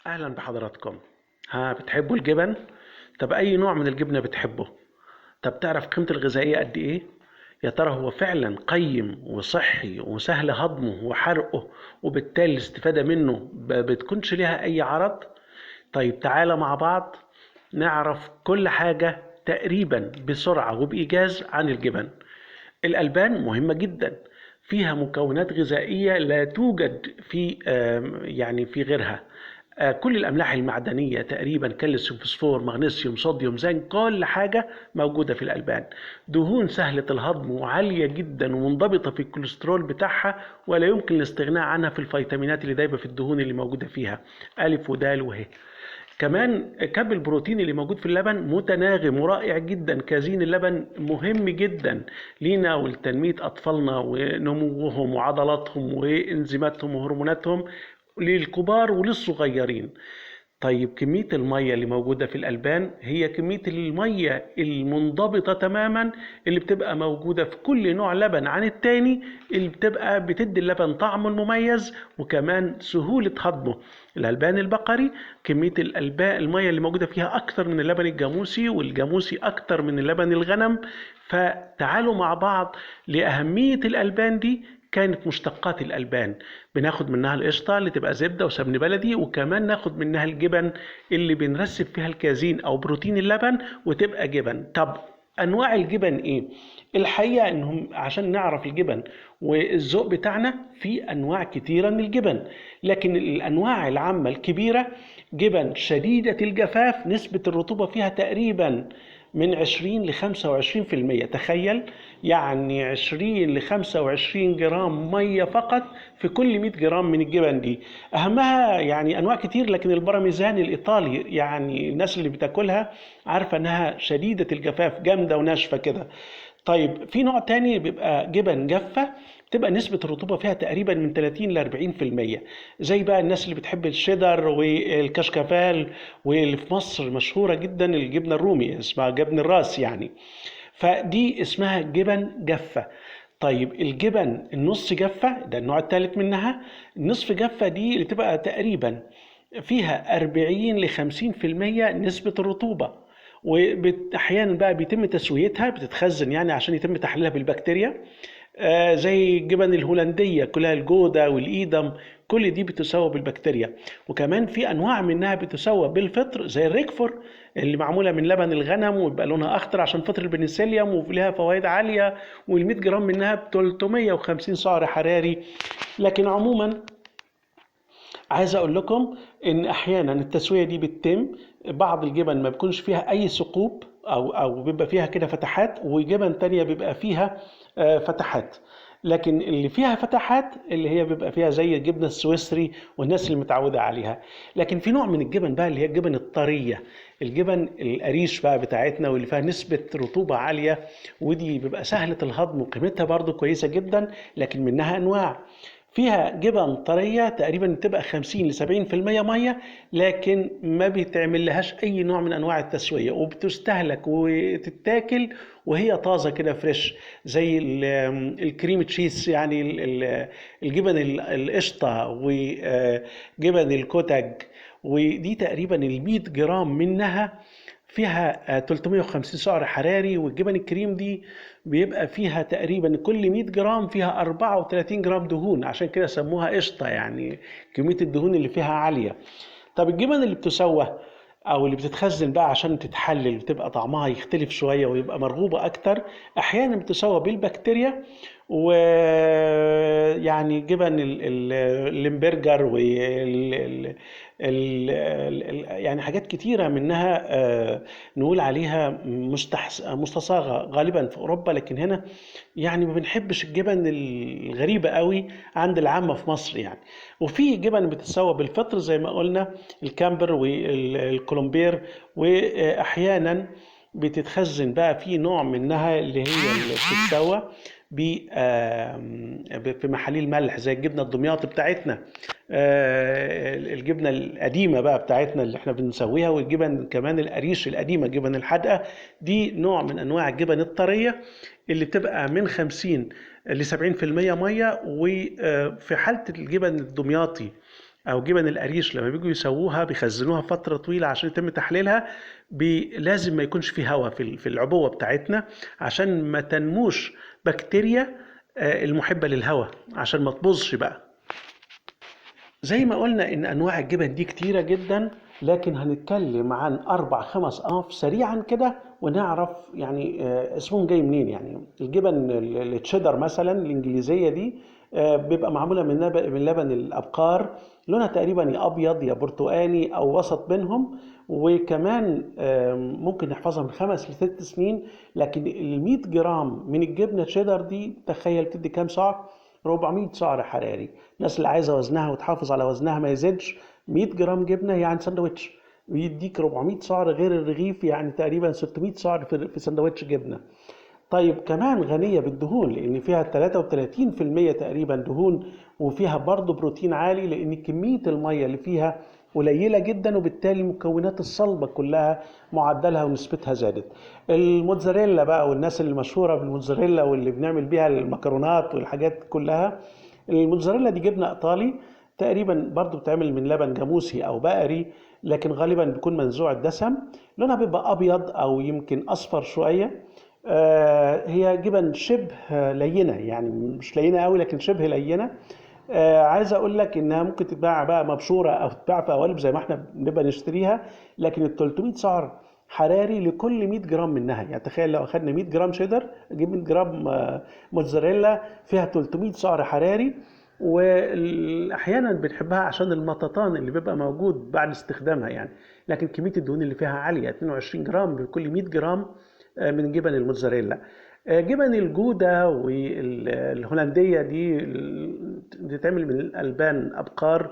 اهلا بحضراتكم. بتحبوا الجبن؟ طب اي نوع من الجبنه بتحبه؟ طب تعرف قيمته الغذائيه قد ايه؟ يا ترى هو فعلا قيم وصحي وسهل هضمه وحرقه، وبالتالي الاستفاده منه بتكونش لها اي عرض؟ طيب تعالى مع بعض نعرف كل حاجه تقريبا بسرعه وبايجاز عن الجبن. الألبان مهمة جدا، فيها مكونات غذائية لا توجد في في غيرها. كل الأملاح المعدنية تقريبا، كالسيوم، فوسفور، مغنيسيوم، صوديوم، زنك، كل حاجة موجودة في الألبان. دهون سهلة الهضم وعالية جدا ومنضبطة في الكوليسترول بتاعها، ولا يمكن الاستغناء عنها في الفيتامينات اللي دايبة في الدهون اللي موجودة فيها، ألف ودال وه. كمان كم البروتين اللي موجود في اللبن متناغم ورائع جدا. كازين اللبن مهم جدا لينا ولتنمية أطفالنا ونموهم وعضلاتهم وإنزيماتهم وهرموناتهم، للكبار وللصغيرين. طيب كمية المية اللي موجودة في الألبان هي كمية المية المنضبطة تماما اللي بتبقى موجودة في كل نوع لبن عن التاني، اللي بتبقى بتدي اللبن طعمه المميز وكمان سهولة هضمه. الألبان البقري كمية الألبان المية اللي موجودة فيها أكتر من اللبن الجاموسي، والجاموسي أكتر من اللبن الغنم. فتعالوا مع بعض لأهمية الألبان دي. كانت مشتقات الألبان بناخد منها القشطة اللي تبقى زبدة وسمن بلدي، وكمان ناخد منها الجبن اللي بنرسب فيها الكازين أو بروتين اللبن وتبقى جبن. طب أنواع الجبن إيه؟ الحقيقة إنهم عشان نعرف الجبن والذوق بتاعنا، في أنواع كتيرة من الجبن، لكن الأنواع العامة الكبيرة: جبن شديدة الجفاف نسبة الرطوبة فيها تقريبا من 20 ل 25%. تخيل، يعني 20 ل 25 جرام مية فقط في كل 100 جرام من الجبن دي. أهمها يعني أنواع كتير، لكن البارميزان الإيطالي يعني الناس اللي بتاكلها عارفة أنها شديدة الجفاف، جامدة وناشفة كده. طيب في نوع تاني بيبقى جبن جافة، تبقى نسبة الرطوبة فيها تقريبا من 30 ل 40%، زي بقى الناس اللي بتحب الشيدر والكشكفال، واللي في مصر مشهورة جدا الجبنة الرومي اسمها جبن الراس يعني. فدي اسمها جبن جافة. طيب الجبن النص جافة ده النوع الثالث منها. النصف جافة دي اللي تبقى تقريبا فيها 40 ل 50% نسبة الرطوبة، واحيانا بقى بيتم تسويتها، بتتخزن يعني عشان يتم تحليلها بالبكتيريا. زي الجبن الهولندية كلها، الجودة والإيدم، كل دي بتسوى بالبكتيريا. وكمان في أنواع منها بتسوى بالفطر زي الريكفور اللي معمولة من لبن الغنم ويبقى لونها أخضر عشان فطر البنسليوم ولها فوائد عالية، وال100 جرام منها ب 350 سعر حراري. لكن عموما عايز اقول لكم ان احيانا التسويه دي بتتم، بعض الجبن ما بيكونش فيها اي ثقوب او بيبقى فيها كده فتحات، وجبن تانية بيبقى فيها فتحات. لكن اللي فيها فتحات اللي هي بيبقى فيها زي الجبنه السويسري والناس اللي متعوده عليها. لكن في نوع من الجبن بقى اللي هي الجبن الطريه، الجبن القريش بقى بتاعتنا، واللي فيها نسبه رطوبه عاليه، ودي بيبقى سهله الهضم وقيمتها برضو كويسه جدا. لكن منها انواع فيها جبن طرية تقريبا بتبقى 50 ل 70% مية، لكن ما بيتعمل لهاش أي نوع من أنواع التسوية، وبتستهلك وتتاكل وهي طازة كده فريش، زي الكريم تشيز يعني الجبن القشطة وجبن الكوتج. ودي تقريبا ال100 جرام منها فيها 350 سعر حراري. والجبن الكريم دي بيبقى فيها تقريبا كل 100 جرام فيها 34 جرام دهون، عشان كده سموها قشطة، يعني كمية الدهون اللي فيها عالية. طب الجبن اللي بتسوى او اللي بتتخزن بقى عشان تتحلل وتبقى طعمها يختلف شوية ويبقى مرغوبة اكتر، احيانا بتسوى بالبكتيريا. ويعني جبن الليمبرجر يعني حاجات كتيرة منها نقول عليها مستصاغة غالبا في أوروبا، لكن هنا يعني ما بنحبش الجبن الغريبة قوي عند العامة في مصر يعني. وفي جبن بتتسوى بالفطر زي ما قلنا، الكامبر والكولومبير. وأحيانا بتتخزن بقى في نوع منها اللي هي اللي بتتسوى في محاليل ملح زي الجبنة الدمياط بتاعتنا، الجبنة القديمة بقى بتاعتنا اللي احنا بنسويها، والجبن كمان القريش القديمة، جبن الحدقة. دي نوع من أنواع الجبن الطرية اللي بتبقى من 50 ل 70% مية. وفي حالة الجبن الدمياطي او جبن القريش لما بيجوا يسووها بيخزنوها فتره طويله عشان يتم تحليلها. لازم ما يكونش في هواء في العبوه بتاعتنا عشان ما تنموش بكتيريا المحبه للهواء، عشان ما تبوظش بقى. زي ما قلنا ان انواع الجبن دي كتيرة جدا، لكن هنتكلم عن 4 5 اصناف سريعا كده ونعرف يعني اسمهم جاي منين. يعني الجبن التشيدر مثلا الانجليزية دي بيبقى معمولة من لبن الابقار، لونها تقريبا يا ابيض يا برتقاني او وسط بينهم، وكمان ممكن نحفظها من 5 ل6 سنين. لكن ال 100 جرام من الجبنة تشيدر دي تخيل تدي كام سعر؟ 400 سعر حراري. الناس اللي عايزه وزنها وتحافظ على وزنها ما يزيدش 100 جرام جبنه يعني سندوتش بيديك 400 سعر، غير الرغيف يعني تقريبا 600 سعر في سندوتش جبنه. طيب كمان غنيه بالدهون لان فيها 33% تقريبا دهون، وفيها برضه بروتين عالي لان كميه الميه اللي فيها قليله جدا، وبالتالي المكونات الصلبه كلها معدلها ونسبتها زادت. الموتزاريلا بقى والناس اللي مشهوره بالموتزاريلا واللي بنعمل بيها المكرونات والحاجات كلها، الموتزاريلا دي جبنه ايطالي تقريبا برضو بتعمل من لبن جاموسي او بقري، لكن غالبا بيكون منزوع الدسم، لونها بيبقى ابيض او يمكن اصفر شويه. هي جبن شبه لينه، يعني مش لينه قوي لكن شبه لينه. عايز اقول لك انها ممكن تتباع بقى مبشوره او تتباع في قوالب زي ما احنا بنبقى نشتريها، لكن ال 300 سعر حراري لكل 100 جرام منها. يعني تخيل لو اخدنا 100 جرام شيدر نجيب 100 جرام موتزاريلا فيها 300 سعر حراري. واحيانا بنحبها عشان المطاطان اللي بيبقى موجود بعد استخدامها يعني، لكن كميه الدهون اللي فيها عاليه، 22 جرام لكل 100 جرام من جبن الموتزاريلا. جبن الجودة والهولندية دي بتتعمل من الألبان أبقار،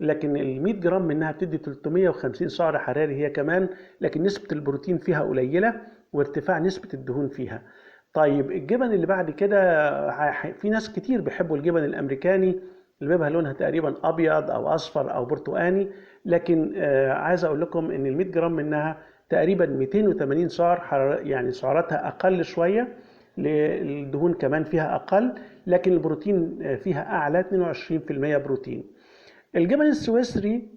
لكن ال 100 جرام منها بتدي 350 سعر حراري هي كمان، لكن نسبة البروتين فيها قليلة وارتفاع نسبة الدهون فيها. طيب الجبن اللي بعد كده، في ناس كتير بيحبوا الجبن الأمريكاني اللي بيبقى لونها تقريبا أبيض أو أصفر أو برتقاني، لكن عايز أقول لكم إن ال 100 جرام منها تقريبا 280 سعر حراري، يعني سعراتها أقل شوية، الدهون كمان فيها أقل، لكن البروتين فيها أعلى 22% بروتين. الجبن السويسري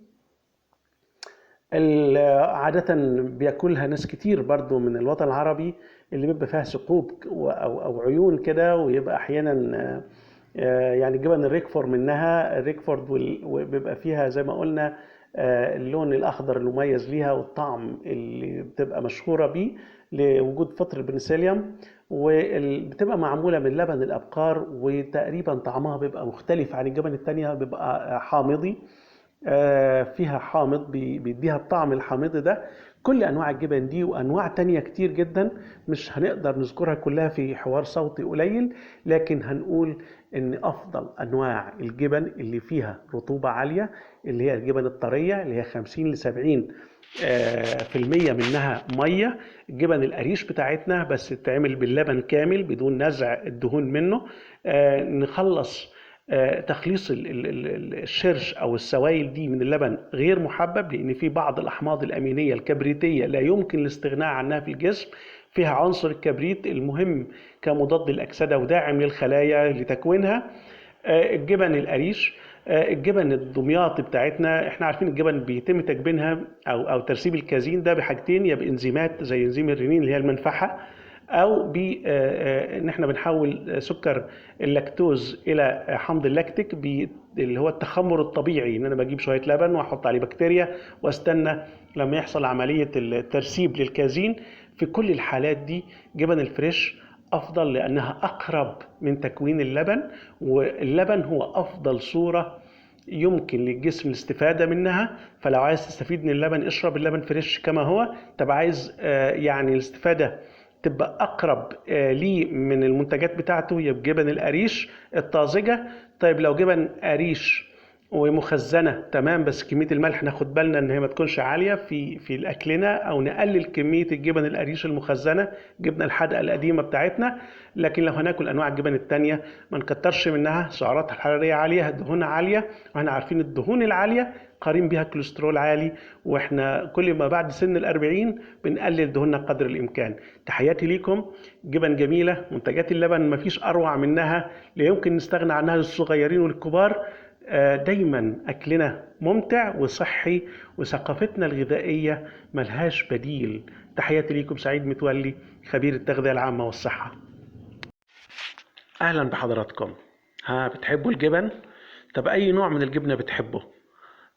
عادة بياكلها ناس كتير برضو من الوطن العربي، اللي بيبقى فيها ثقوب أو عيون كده، ويبقى أحيانا يعني جبن الريكفورد منها، الريكفورد وبيبقى فيها زي ما قلنا اللون الأخضر المميز ليها والطعم اللي بتبقى مشهورة بيه لوجود فطر البنسليوم، وبتبقى معمولة من لبن الأبقار، وتقريبا طعمها بيبقى مختلف عن الجبن التانية، بيبقى حامضي، فيها حامض بيديها الطعم الحامضي ده. كل انواع الجبن دي وانواع تانية كتير جدا مش هنقدر نذكرها كلها في حوار صوتي قليل، لكن هنقول ان افضل انواع الجبن اللي فيها رطوبة عالية اللي هي الجبن الطرية، اللي هي 50 ل 70 في المية منها مية. الجبن القريش بتاعتنا بس تتعمل باللبن كامل بدون نزع الدهون منه. نخلص تخليص الشرش او السوائل دي من اللبن غير محبب، لان في بعض الاحماض الامينيه الكبريتيه لا يمكن الاستغناء عنها في الجسم، فيها عنصر الكبريت المهم كمضاد للاكسده وداعم للخلايا لتكوينها. الجبن القريش، الجبن الدمياط بتاعتنا، احنا عارفين الجبن بيتم تكوينها او ترسيب الكازين ده بحاجتين، يا بانزيمات زي انزيم الرينين اللي هي المنفعه، او ان احنا بنحول سكر اللاكتوز الى حمض اللاكتيك اللي هو التخمر الطبيعي، ان انا بجيب شويه لبن واحط عليه بكتيريا واستنى لما يحصل عمليه الترسيب للكازين. في كل الحالات دي جبن الفريش افضل لانها اقرب من تكوين اللبن، واللبن هو افضل صوره يمكن للجسم الاستفادة منها. فلو عايز تستفيد من اللبن اشرب اللبن فريش كما هو. طب عايز يعني الاستفادة تبقى اقرب ليه من المنتجات بتاعته، يبقى جبن القريش الطازجة. طيب لو جبن قريش ومخزنة تمام، بس كمية الملح ناخد بالنا ان هي ما تكونش عالية في الاكلنا، او نقلل كمية الجبن القريش المخزنة، جبنة الحدقة القديمة بتاعتنا. لكن لو هناكل انواع الجبن التانية ما نكترش منها، سعراتها الحرارية عالية، دهونها عالية، واحنا عارفين الدهون العالية قارن بها كوليسترول عالي، واحنا كل ما بعد سن ال40 بنقلل دهوننا قدر الامكان. تحياتي ليكم، جبن جميلة، منتجات اللبن ما فيش اروع منها، لا يمكن نستغنى عنها للصغيرين والكبار. دايما أكلنا ممتع وصحي، وثقافتنا الغذائية ملهاش بديل. تحياتي ليكم، سعيد متولي، خبير التغذية العامة والصحة. أهلا بحضراتكم. بتحبوا الجبن؟ طب أي نوع من الجبنة بتحبه؟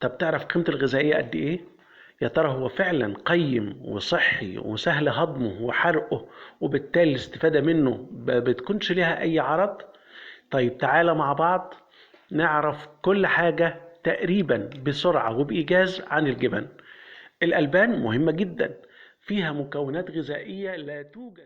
طب تعرف قيمته الغذائية قد إيه؟ يا ترى هو فعلا قيم وصحي وسهل هضمه وحرقه، وبالتالي الاستفادة منه بتكونش لها أي عرض؟ طيب تعالى مع بعض نعرف كل حاجة تقريبا بسرعة وبإيجاز عن الجبن. الألبان مهمة جدا، فيها مكونات غذائية لا توجد